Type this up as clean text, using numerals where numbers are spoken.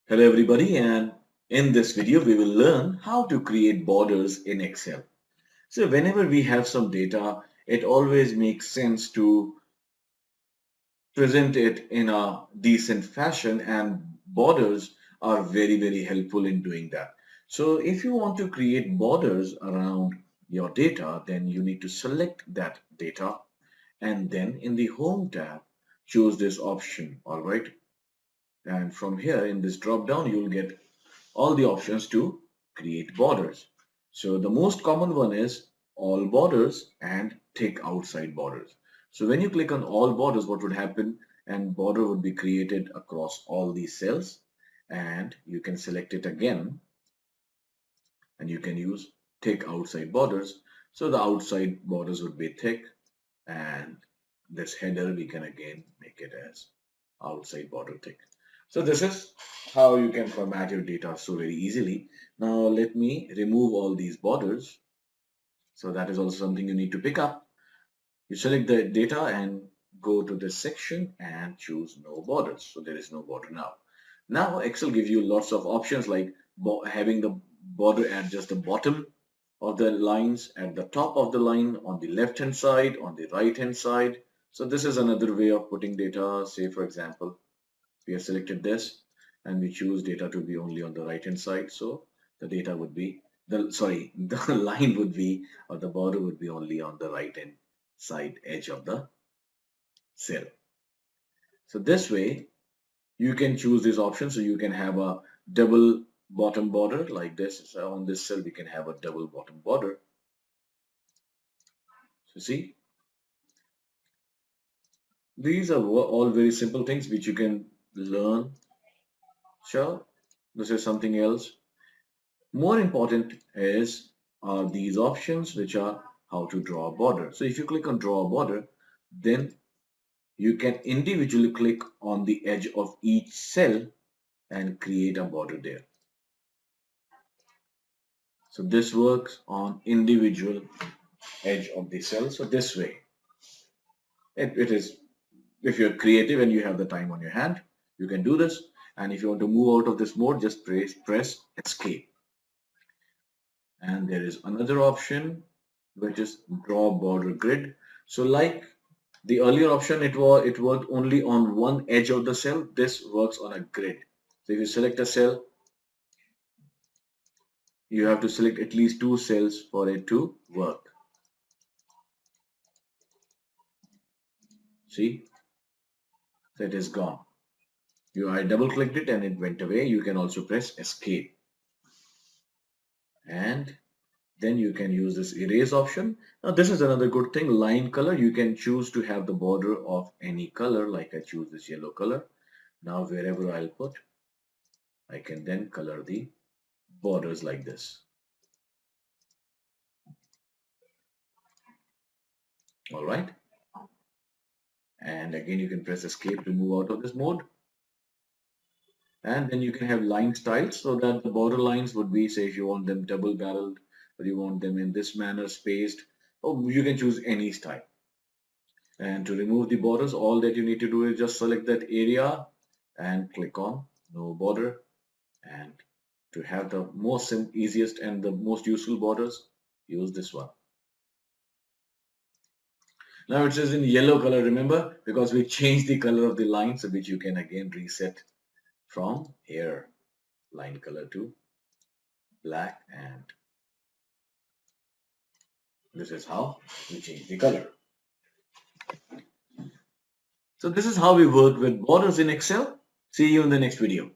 Hello everybody, and in this video we will learn how to create borders in Excel. So whenever we have some data, it always makes sense to present it in a decent fashion, and borders are very helpful in doing that. So if you want to create borders around your data, then you need to select that data and then in the Home tab choose this option. All right, and from here in this drop down you'll get all the options to create borders. So the most common one is all borders and tick outside borders. So when you click on all borders, what would happen? And border would be created across all these cells, and you can select it again and you can use tick outside borders. So the outside borders would be thick, and this header we can again make it as outside border thick. So this is how you can format your data so very easily. Now let me remove all these borders. So that is also something you need to pick up. You select the data and go to this section and choose no borders. So there is no border now. Now Excel gives you lots of options like having the border at just the bottom of the lines, at the top of the line, on the left hand side, on the right hand side. So this is another way of putting data. Say for example, we have selected this and we choose data to be only on the right hand side. So the data would be the line would be, or the border would be only on the right hand side edge of the cell. So this way you can choose this option. So you can have a double bottom border like this. So on this cell we can have a double bottom border. So see, these are all very simple things which you can learn. Sure, this is something else. More important is are these options, which are how to draw a border. So if you click on draw a border, then you can individually click on the edge of each cell and create a border there. So this works on individual edge of the cell. So this way, it is, if you're creative and you have the time on your hand, you can do this. And if you want to move out of this mode, just press escape. And there is another option which is draw border grid. So like the earlier option, it worked only on one edge of the cell. This works on a grid. So if you select a cell, you have to select at least two cells for it to work. See, so it is gone. I double clicked it and it went away. You can also press escape. And then you can use this erase option. Now this is another good thing, line color. You can choose to have the border of any color, like I choose this yellow color. Now wherever I'll put, I can then color the borders like this. All right. And again, you can press escape to move out of this mode. And then you can have line styles so that the border lines would be, say, if you want them double barreled or you want them in this manner spaced, or you can choose any style. And to remove the borders, all that you need to do is just select that area and click on no border. And to have the most easiest and the most useful borders, use this one. Now it says in yellow color, remember, because we changed the color of the lines, which you can again reset from here, line color to black, and this is how we change the color. So this is how we work with borders in Excel. See you in the next video.